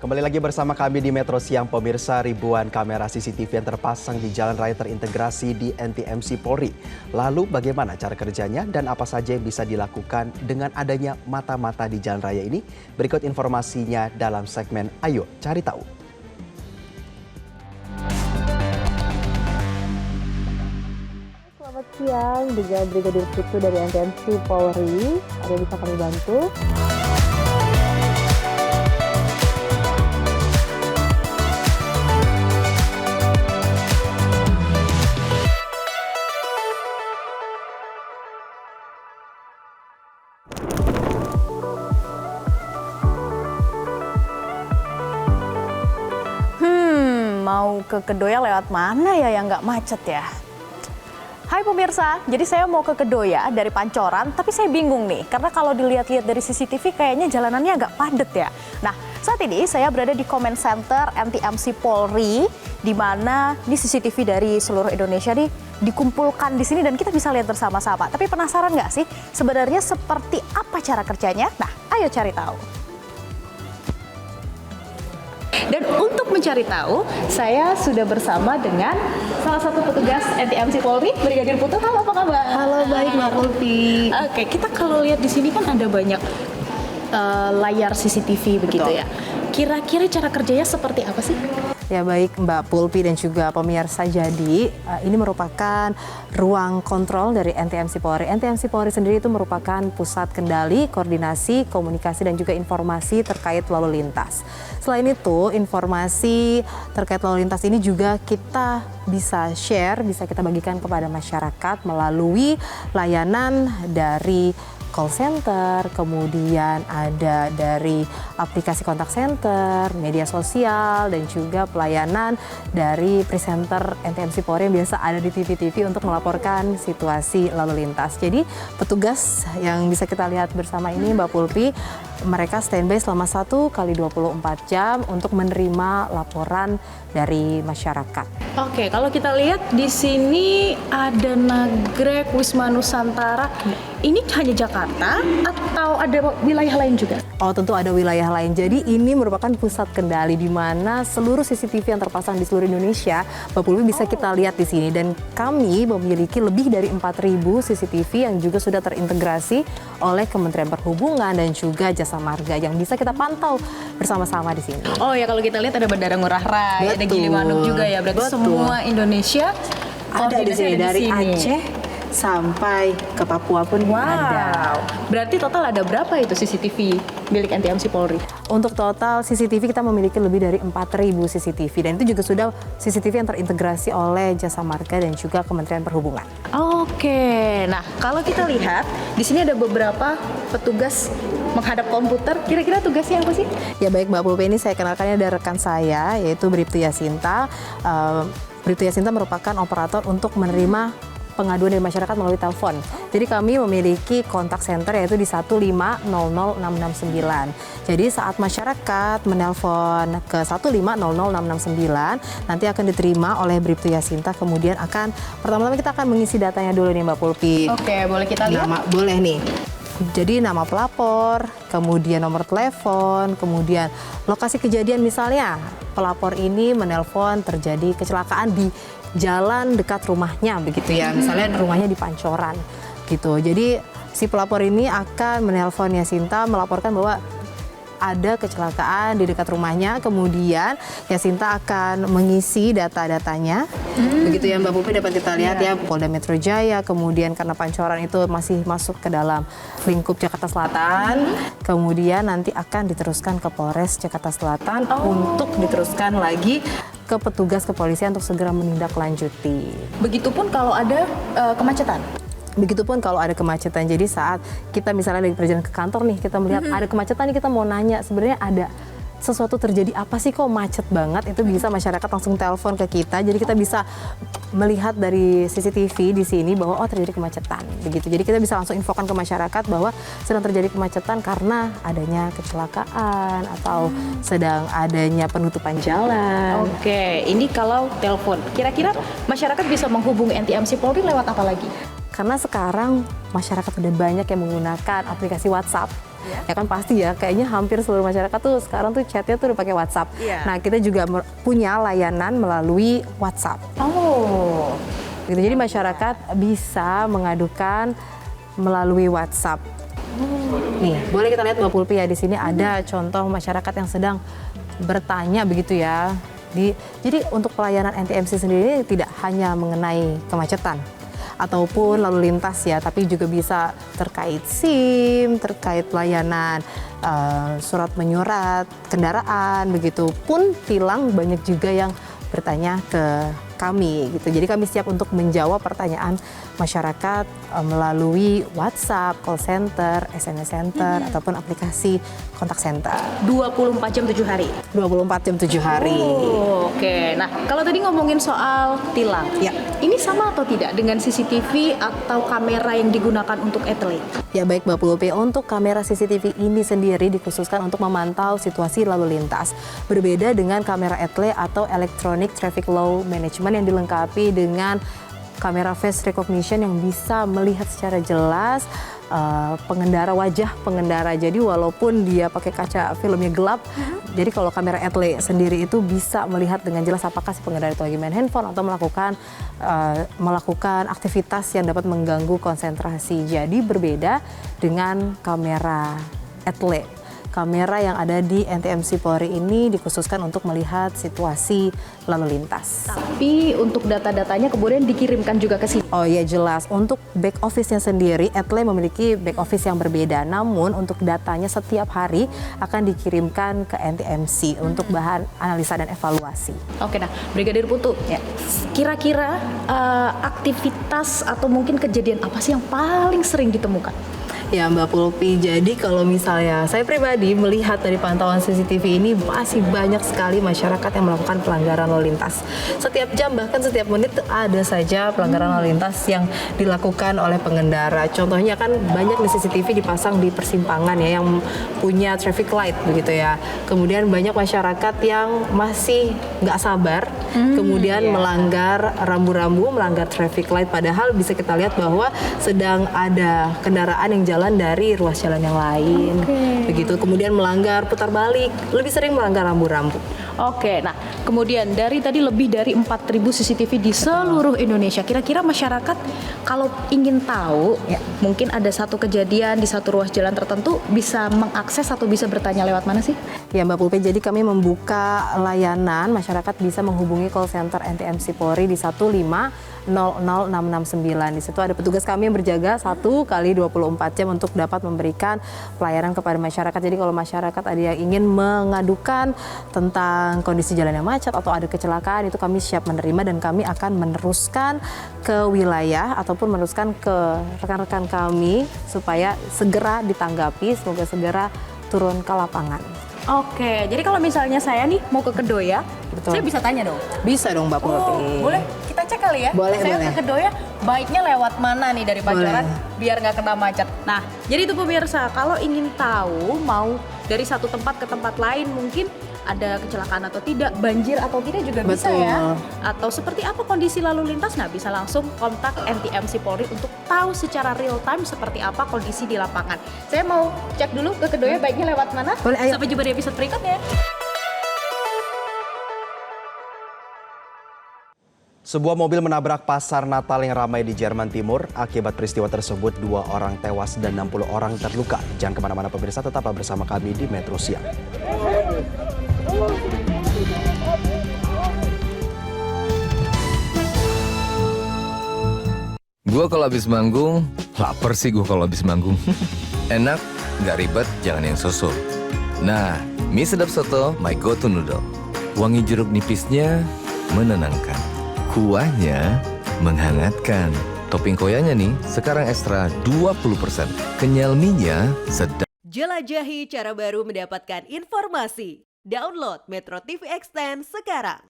Kembali lagi bersama kami di Metro Siang, pemirsa. Ribuan kamera CCTV yang terpasang di jalan raya terintegrasi di NTMC Polri. Lalu bagaimana cara kerjanya dan apa saja yang bisa dilakukan dengan adanya mata-mata di jalan raya ini? Berikut informasinya dalam segmen Ayo Cari Tahu. Selamat siang, dengan Brigadir Putu dari NTMC Polri. Ada yang bisa kami bantu? Mau ke Kedoya lewat mana ya yang nggak macet ya? Hai pemirsa, jadi saya mau ke Kedoya dari Pancoran, tapi saya bingung nih, karena kalau dilihat-lihat dari CCTV kayaknya jalanannya agak padat ya. Nah, saat ini saya berada di Comment Center NTMC Polri, di mana ini CCTV dari seluruh Indonesia nih dikumpulkan di sini dan kita bisa lihat bersama-sama. Tapi penasaran nggak sih sebenarnya seperti apa cara kerjanya? Nah, ayo cari tahu. Dan untuk mencari tahu, saya sudah bersama dengan salah satu petugas NTMC Polri, Brigadir Putu. Halo, apa kabar? Halo, baik Mbak Pulpi. Oke, kita kalau lihat di sini kan ada banyak layar CCTV begitu ya. Kira-kira cara kerjanya seperti apa sih? Ya baik Mbak Pulpi dan juga pemirsa, jadi ini merupakan ruang kontrol dari NTMC Polri. NTMC Polri sendiri itu merupakan pusat kendali, koordinasi, komunikasi dan juga informasi terkait lalu lintas. Selain itu, informasi terkait lalu lintas ini juga kita bisa share, bisa kita bagikan kepada masyarakat melalui layanan dari call center, kemudian ada dari aplikasi kontak center, media sosial, dan juga pelayanan dari presenter NTMC Polri yang biasa ada di TV-TV untuk melaporkan situasi lalu lintas. Jadi petugas yang bisa kita lihat bersama ini Mbak Pulpi, mereka standby selama 1 kali 24 jam untuk menerima laporan dari masyarakat. Oke, kalau kita lihat di sini ada Nagrek, Wisma Nusantara. Ini hanya Jakarta atau ada wilayah lain juga? Oh, tentu ada wilayah lain. Jadi ini merupakan pusat kendali di mana seluruh CCTV yang terpasang di seluruh Indonesia, Mbak Pulpi, bisa kita lihat di sini. Dan kami memiliki lebih dari 4.000 CCTV yang juga sudah terintegrasi oleh Kementerian Perhubungan dan juga Jasa Marga yang bisa kita pantau bersama-sama di sini. Oh ya, kalau kita lihat ada Bandara Ngurah Rai, ada Gilimanuk juga ya. Berarti semua Indonesia ada di sini, dari Aceh sampai ke Papua pun ada. Berarti total ada berapa itu CCTV milik NTMC Polri? Untuk total CCTV kita memiliki lebih dari 4.000 CCTV dan itu juga sudah CCTV yang terintegrasi oleh Jasa Marga dan juga Kementerian Perhubungan. Oke, nah kalau kita lihat di sini ada beberapa petugas menghadap komputer. Kira-kira tugasnya apa sih? Ya baik Mbak Pulpi, ini saya kenalkannya ada rekan saya yaitu Bribtu Yasinta. Bribtu Yasinta merupakan operator untuk menerima pengaduan dari masyarakat melalui telepon. Jadi kami memiliki kontak center yaitu di 1500669. Jadi saat masyarakat menelpon ke 1500669 nanti akan diterima oleh Bribtu Yasinta, kemudian pertama-tama kita akan mengisi datanya dulu nih Mbak Pulpi. Oke, boleh kita lihat? Boleh nih. Jadi nama pelapor, kemudian nomor telepon, kemudian lokasi kejadian, misalnya pelapor ini menelpon terjadi kecelakaan di jalan dekat rumahnya begitu ya, misalnya rumahnya di Pancoran gitu. Jadi si pelapor ini akan menelpon Yasinta melaporkan bahwa ada kecelakaan di dekat rumahnya, kemudian Yasinta akan mengisi data-datanya. Begitu ya Mbak Pulpi, dapat kita lihat ya Polda Metro Jaya, kemudian karena Pancoran itu masih masuk ke dalam lingkup Jakarta Selatan, kemudian nanti akan diteruskan ke Polres Jakarta Selatan untuk diteruskan lagi ke petugas kepolisian untuk segera menindaklanjuti. Begitupun kalau ada kemacetan? Begitupun kalau ada kemacetan. Jadi saat kita misalnya lagi perjalanan ke kantor nih, kita melihat ada kemacetan nih, kita mau nanya sebenarnya ada sesuatu terjadi apa sih kok macet banget, itu bisa masyarakat langsung telepon ke kita. Jadi kita bisa melihat dari CCTV di sini bahwa terjadi kemacetan begitu. Jadi kita bisa langsung infokan ke masyarakat bahwa sedang terjadi kemacetan karena adanya kecelakaan atau sedang adanya penutupan jalan. Oke, ini kalau telepon. Kira-kira masyarakat bisa menghubungi NTMC Polri lewat apa lagi? Karena sekarang masyarakat udah banyak yang menggunakan aplikasi WhatsApp. Ya kan pasti ya, kayaknya hampir seluruh masyarakat tuh sekarang tuh chatnya tuh udah pakai WhatsApp. Iya. Nah, kita juga punya layanan melalui WhatsApp. Oh. Gitu. Jadi masyarakat bisa mengadukan melalui WhatsApp. Nih, boleh kita lihat Mbak Pulpi ya, di sini ada contoh masyarakat yang sedang bertanya begitu ya. Jadi untuk pelayanan NTMC sendiri tidak hanya mengenai kemacetan ataupun lalu lintas ya, tapi juga bisa terkait SIM, terkait pelayanan surat menyurat kendaraan, begitu pun tilang, banyak juga yang bertanya ke kami gitu. Jadi kami siap untuk menjawab pertanyaan masyarakat melalui WhatsApp, call center, SMS center, ataupun aplikasi kontak center. 24 jam 7 hari. 24 jam 7 hari. Oh, oke. Nah, kalau tadi ngomongin soal tilang, Ya. ini sama atau tidak dengan CCTV atau kamera yang digunakan untuk etle? Ya baik Mbak Pulpi, untuk kamera CCTV ini sendiri dikhususkan untuk memantau situasi lalu lintas. Berbeda dengan kamera etle atau Electronic Traffic Law Management yang dilengkapi dengan kamera face recognition yang bisa melihat secara jelas wajah pengendara. Jadi walaupun dia pakai kaca filmnya gelap, jadi kalau kamera etle sendiri itu bisa melihat dengan jelas apakah si pengendara itu lagi main handphone atau melakukan aktivitas yang dapat mengganggu konsentrasi. Jadi berbeda dengan kamera etle. Kamera yang ada di NTMC Polri ini dikhususkan untuk melihat situasi lalu lintas. Tapi untuk data-datanya kemudian dikirimkan juga ke sini. Oh iya jelas, untuk back office-nya sendiri, etle memiliki back office yang berbeda. Namun untuk datanya setiap hari akan dikirimkan ke NTMC untuk bahan analisa dan evaluasi. Oke, nah Brigadir Putu, Ya. kira-kira aktivitas atau mungkin kejadian apa sih yang paling sering ditemukan? Ya Mbak Pulpi, jadi kalau misalnya saya pribadi melihat dari pantauan CCTV ini masih banyak sekali masyarakat yang melakukan pelanggaran lalu lintas. Setiap jam bahkan setiap menit ada saja pelanggaran lalu lintas yang dilakukan oleh pengendara. Contohnya kan banyak di CCTV dipasang di persimpangan ya yang punya traffic light begitu ya. Kemudian banyak masyarakat yang masih nggak sabar, kemudian melanggar rambu-rambu, melanggar traffic light. Padahal bisa kita lihat bahwa sedang ada kendaraan yang jalan dari ruas jalan yang lain. Begitu, kemudian melanggar putar balik, lebih sering melanggar rambu-rambu. Oke, nah kemudian dari tadi lebih dari 4.000 CCTV di seluruh Indonesia. Kira-kira masyarakat kalau ingin tahu, mungkin ada satu kejadian di satu ruas jalan tertentu, bisa mengakses atau bisa bertanya lewat mana sih? Ya Mbak Pulpi, jadi kami membuka layanan, masyarakat bisa menghubungi call center NTMC Polri di 1500669. Di situ ada petugas kami yang berjaga 1 kali 24 jam untuk dapat memberikan pelayanan kepada masyarakat. Jadi kalau masyarakat ada yang ingin mengadukan tentang kondisi jalan yang macet atau ada kecelakaan, itu kami siap menerima dan kami akan meneruskan ke wilayah ataupun meneruskan ke rekan-rekan kami supaya segera ditanggapi, semoga segera turun ke lapangan. Oke, jadi kalau misalnya saya nih mau ke Kedoya, Betul. saya bisa tanya dong? Bisa dong Mbak Pulpi. Boleh kita cek kali ya? Boleh, saya boleh. ke Kedoya, baiknya lewat mana nih dari Pancoran Boleh. biar nggak kena macet. Nah, jadi itu pemirsa, kalau ingin tahu mau dari satu tempat ke tempat lain mungkin ada kecelakaan atau tidak, banjir atau tidak juga bisa Betul. ya. Atau seperti apa kondisi lalu lintas, nah bisa langsung kontak NTMC Polri untuk tahu secara real time seperti apa kondisi di lapangan. Saya mau cek dulu ke Kedoya, baiknya lewat mana? Boleh, ayo. Sampai jumpa di episode berikutnya. Sebuah mobil menabrak pasar Natal yang ramai di Jerman Timur. Akibat peristiwa tersebut, 2 orang tewas dan 60 orang terluka. Jangan kemana-mana pemirsa, tetaplah bersama kami di Metro Siang. Gua kalau habis manggung, lapar sih gua kalau habis manggung. Enak, nggak ribet, jangan yang so-so. Nah, mie sedap soto, my go-to noodle. Wangi jeruk nipisnya menenangkan. Kuahnya menghangatkan. Topping koyanya nih, sekarang ekstra 20%. Kenyal mie-nya sedap. Jelajahi cara baru mendapatkan informasi. Download Metro TV Extend sekarang.